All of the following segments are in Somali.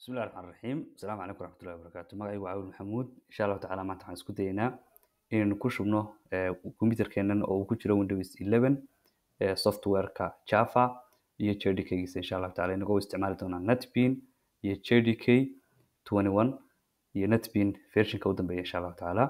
بسم الله الرحمن الرحيم السلام عليكم ورحمة الله وبركاته magacaygu waa Caawil Maxamuud insha Allah tacaala maanta waxaan isku dayeynaa inaynu ku shubno computerkeenan oo uu ku jiro Windows 11 softwareka Java iyo JDK-giisa insha Allah tacaala inagoo isticmaali doonaa NetBean iyo JDK 21 iyo NetBean versionka u dambeeya insha Allah tacaala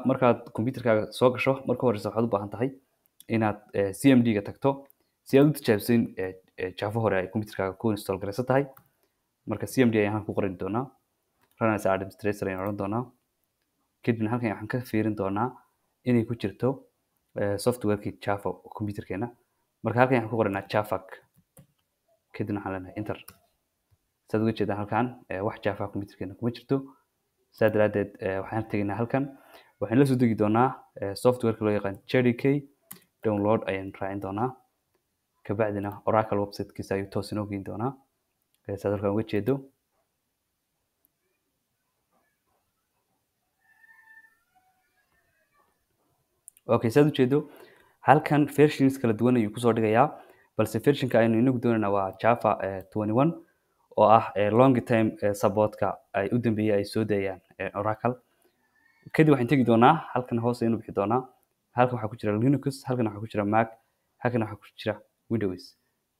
markaad computerkaaga soo gasho marka horeysa waxaad u baahan tahay inaad CMD-ga tagto si aad u tijaabiso Java hore ay computerkaaga ku install garaysan tahay marka CMD ayaan ku qoran doonaa run as administrator ayaan oran doonaa kadibna halkan waxaan ka fiirin doonaa inay ku jirto softwareki Java computerkeena marka halkan waxaan ku qoranaa Javac kadibna waxaan leenahay enter saad uga jeedaan halkan wax Java computerkeena kuma jirto saa daraadeed waxaan tegaynaa halkan waxaan la soo degi doonaa softwareka loo yaqaan JDK download ayaan raacin doonaa kabacdina Oracle website-kiisa ayuu toos inoo geyn doonaa saad halkan uga jeedo okay saad ujeedo halkan versions kala duwan ayuu kusoo dhigayaa balse versionka aynu inagu doonayna waa Java 21 oo ah long time supportka ay u dambeeyay ay soo dayaan Oracle kadib waxaan tagi doonaa halkan hoos aynu bixi doonaa halkan waxa ku jira Linux halkan waxa ku jira Mac halkan waxa ku jira Windows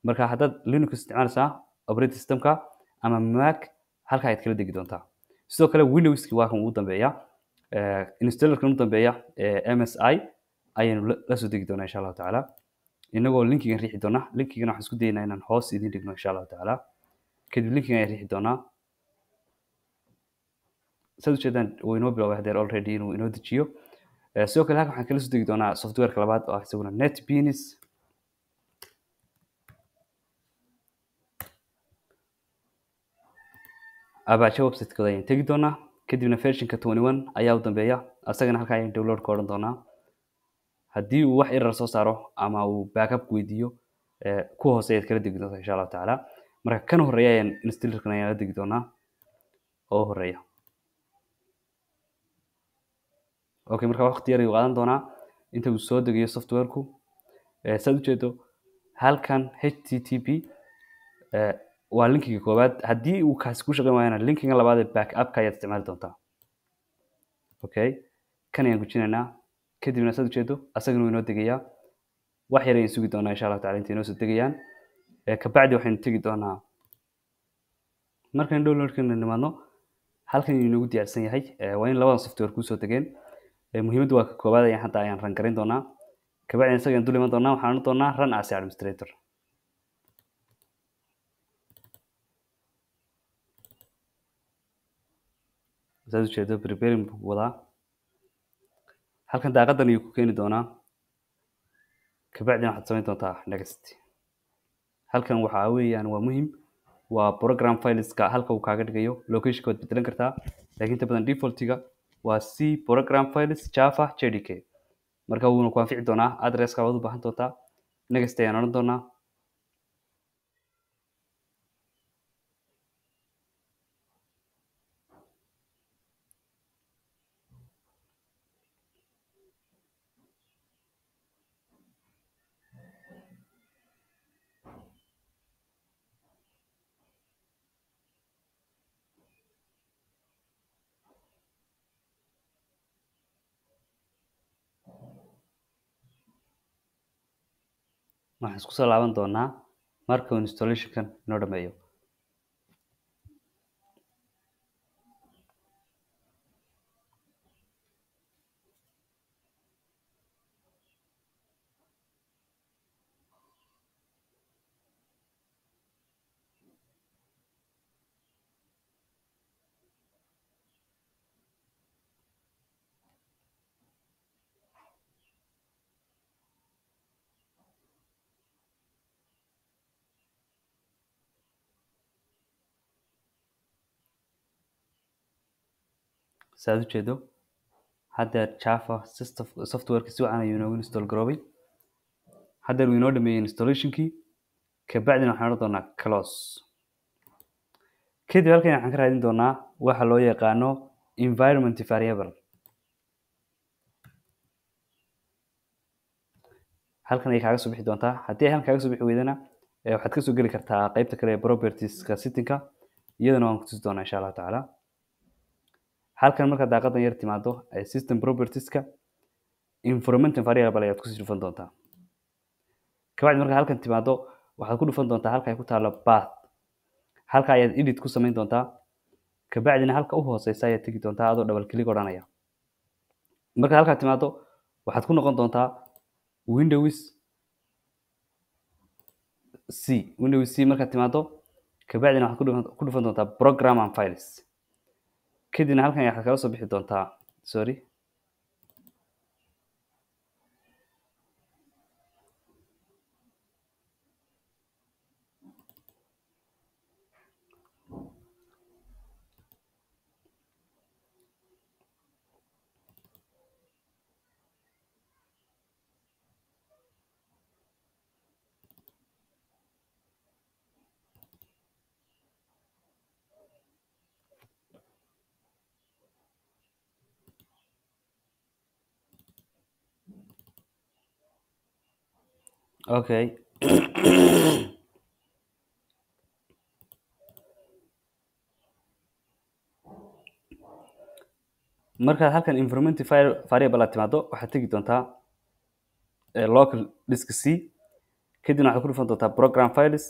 marka haddaad Linux isticmaalaysaa operating systemka ama Mac halka aad kala degi doontaa sidoo kale Windows-ki waa kan ugu dambeeya installerkan ugu dambeeya MSI ayaynu la soo degi doonaa insha Allah tacaala inagoo linkigan riixi doona linkigan waxaan isku dayeynaa inaan hoos idin dhigno insha Allah tacaala kadib linkigan ayaan riixi doonaa saad ujeedaan wuu inoo bilaabay hadeer already inuu inoo dejiyo sidoo kale halkan waxaan kala soo degi doonaa softwareka labaad oo ah isaguna NetBean Apache website-kooda ayaan tegi doonaa kadibna versionka 21 ayaa u dambeeya asagana halka ayaan download ka oran doonaa haddii uu wax error soo saaro ama uu backup weydiiyo ku hoose ayaad kala degi doontaa insha Allah tacaala marka kan horeeya ayaan installerkan ayaan la degi doonaa oo horeeya okay marka waqti yar ayuu qaadan doonaa inta uu soo degayo softwareku saad ujeedo halkan http waa linkiga koowaad haddii uu kaasi ku shaqeyn waayana linkiga labaad ee backup-ka ayaad isticmaali doontaa okay kan ayaan gujinaynaa kadibna saad ujeedo asagana wuu inoo degayaa wax yar ayaan sugi doonaa insha Allah tacaala inta inoo soo degayaan kabacdi waxaynu tegi doonaa markaan downloadkana nimaadno halkan ayuu inoogu diyaarsan yahay waa in labadan software kusoo degeen muhiimaddu waa ka koowaad ayaan hadda ayaan ran garin doonaa kabacdi isaga dul iman doonaa waxaan oran doonaa run as administrator saad ujeedo preparing buu wadaa halkan daaqadan ayuu ku keeni doonaa kabacdina waxaad samayn doontaa next halkan waxaa weeyaan waa muhiim waa program fileska halka uu kaaga dhigayo locationka waad bedelan kartaa laakiin inta badan defaultiga waa C program files Java JDK marka wuuna ku anfici doonaa addresska waad u baahan doontaa next ayaan oran doonaa waxaan isku soo laaban doonaa marka uu installationkan inoo dhameeyo saad ujeedo haddeer Java softwareki si wacan ayuu inoogu install garoobay haddeer wuu inoo dhameeyey installationkii kabacdina waxaan oran doonaa close kadib halkan waxaan ka raadin doonaa waxa loo yaqaano environment variable halkan ay kaaga soo bixi doontaa haddii ay halkan kaaga soo bixi weydana waxaad ka soo geli kartaa qaybta kale ee propertieska settingka iyadana waan ku tusi doonaa insha allahu tacaala. halkan marka daaqadan yar timaado system propertieska information variable ayaad kusii dhufan doontaa. kabacdi marka halkan timaado waxaad ku dhufan doontaa halka ay ku taalo path. halka ayaad edit ku samayn doontaa. kabacdina halka u hooseysa ayaad tegi doontaa adoo double click odhanaya. marka halkaa timaado waxaad ku noqon doontaa Windows C markaad timaado kabacdina waxaad ku dhufan doontaa program and files. kadibna halkan waxaad kala soo bixi doontaa okay. markaad halkan informative variable aad timaado waxaad tegi doontaa local disk C. kadibna waxaad ku dhufan doontaa program files.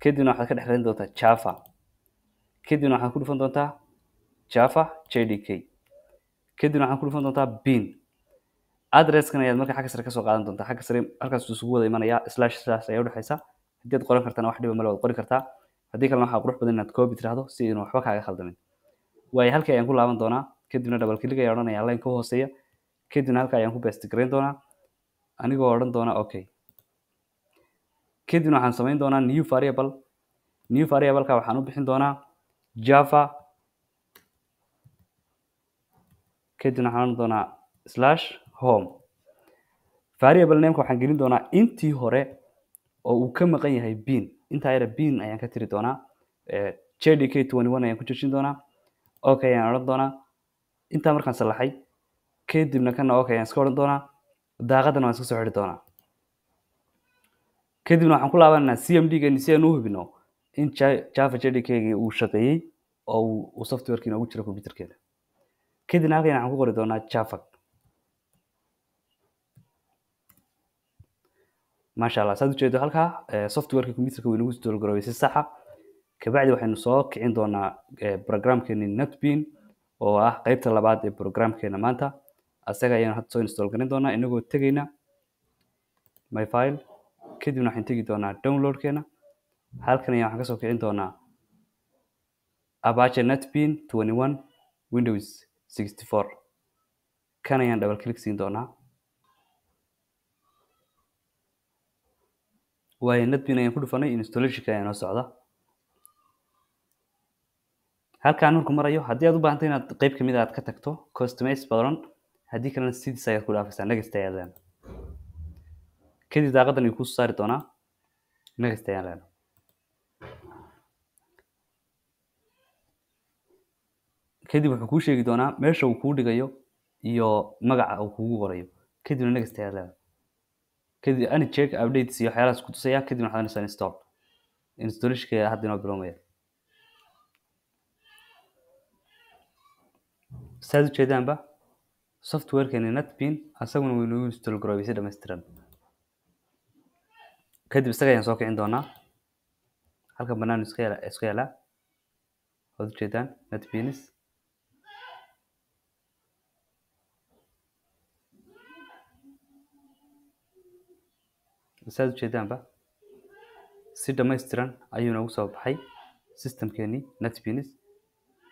kadibna waxaad ka dhex raadin doontaa Java. kadibna waxaad ku dhufan doontaa Java JDK. kadibna waxaad ku dhufan doontaa bin. addresskan ayaad marka xagga sare ka soo qaadan doontaa. xagga sare halkaas isugu wada imanaya slash ayaa u dhaxaysa. haddii aad qoran kartana wax dhiba male waad qori kartaa. haddii kalena waxaa qurux badan inaad copy tiraahdo si inuu waxba kaaga khaldamin. waayo halkii ayaan ku laaban doonaa. kadibna double click ayaan odhanaya line ka hooseeya. kadibna halka ayaan ku paste gareyn doonaa anigoo odhan doona okay. kadibna waxaan samayn doonaa new variable-ka waxaan u bixin doonaa Java. kadibna waxaan odhan doonaa /home. variable name-ka waxaan gelin doonaa intii hore oo uu ka maqan yahay bin. intaa yara bin ayaan ka tiri doonaa. JDK21 ayaan ku joojin doonaa. okay ayaan odhan doonaa. intaa markaan salaxay kadibna kana okay ayaan iska odhan doonaa. daaqadana waan iska soo xidhi doonaa. kadibna waxaan ku laabanaynaa CMD-gani si aan u hubino in Java JDK-gii uu shaqeeyey oo uu software-kii noogu jiro computerkeeda. kadibna halkan waxaan ku qori doonaa Java. maasha allah saad ujeedo halkaa software-ka computerka wuu nagu install garoobay si sax ah. kabacdi waxaynu soo kicin doonaa programkeeni NetBean oo ah qaybta labaad ee programkeena maanta. asaga ayaan hadda soo install garin doonaa inagoo tegayna my file. kadibna waxaan tegi doonaa download-keena. halkan ayaan waxaan ka soo kicin doonaa Apache NetBean 21 Windows 64. kan ayaan double click siin doonaa. waayo NetBean ayaan ku dhufanay installation-ka ayaa noo socda. halkaan markuu marayo haddii aad u baahantay inaad qayb kamid aad ka tagto customize badan. haddii kalena sidiis ayaad ku dhaafaysaa next ayaad leena. kadib daaqadan ayuu kuu saari doonaa next ayaan leena. kadib wuxuu kuu sheegi doonaa meesha uu kuu dhigayo iyo magaca uu kugu qorayo. kadibna next ayaad leena. kadib any check updates iyo waxyaalahaas ku tusaya. kadibna waxaad oranaysaa install. installation-ka hadda inoo biloomaya. saad ujeedaanba software-keeni NetBean asaguna wuu inoogu install garoobay si dhammaystiran. kadib isaga ayaan soo kicin doonaa. halkan bannaan iska yaalaa waad ujeedaan NetBeans. saad ujeedaanba si dhammaystiran ayuu noogu soo baxay systemkeeni NetBeans.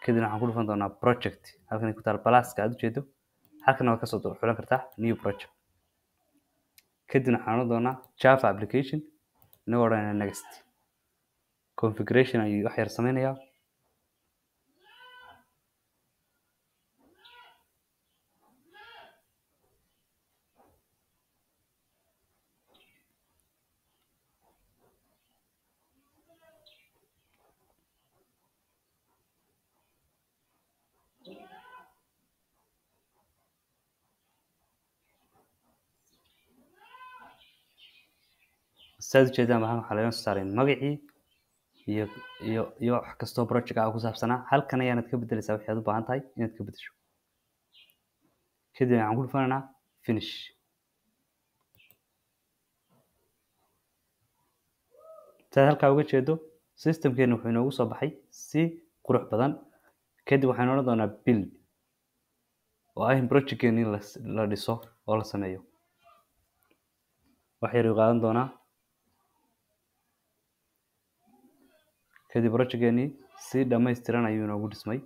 kadibna waxaan ku dhufan doonaa project. halkan ku taal pluska aad ujeedo. halkan waad kasoo xulan kartaa new project. kadibna waxaan odhan doonaa Java application inagoo odhanayna next. configuration ayuu wax yar sameynayaa. saad ujeedaan waxaa laga soo saaray magacii iyo wax kastoo project ah ku saabsanaa halkan ayaanad ka bedelaysaa wixii aad u baahan tahay inaad ka bedesho. kadib waxaan ku dhufanaynaa finish. saad halkaa uga jeedo systemkeena wuxuu inoogu soo baxay si qurux badan. kadib waxaan odhan doonaa build oo ah in projectkeena in la dhiso oo la sameeyo. wax yar uu qaadan doonaa. kadib projectkeeni si dhammaystiran ayuu inoogu dhismay.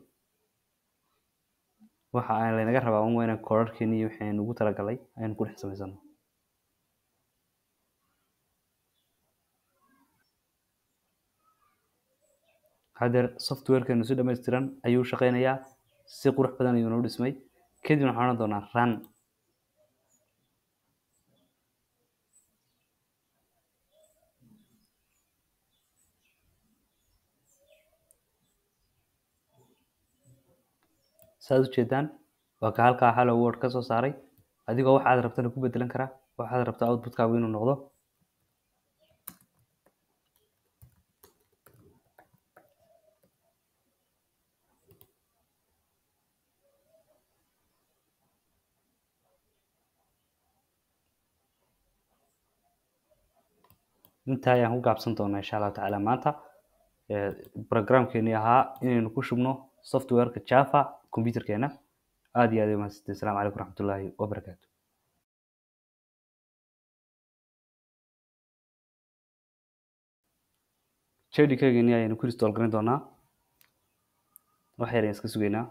waxa aan laynaga rabaa un waa inaan koodhadhkeeni iyo wixii aan ugu talagalay ayaan ku dhex samaysano. haddeer softwarekeenu si dhammaystiran ayuu shaqaynayaa, si qurux badan ayuu inoo dhismay. kadib waxaan odhan doonaa run. saad u jeedaan waa ka halkaa hello world ka soo saaray. adigoo waxaad rabtana ku bedelan karaa, waxaad rabtaa outputkaagu inuu noqdo. intaa ayaan ku gaabsan doonaa insha allahu tacaala maanta programkeeni ahaa inaynu ku shubno softwareka Java computerkeena. aad iyo aad u mahadsantiin. asalaamu calaykum waraxmatullaahi wabarakaatu. JDK-geeni ayaynu ku install garin doonaa. wax yar ayaan iska sugaynaa.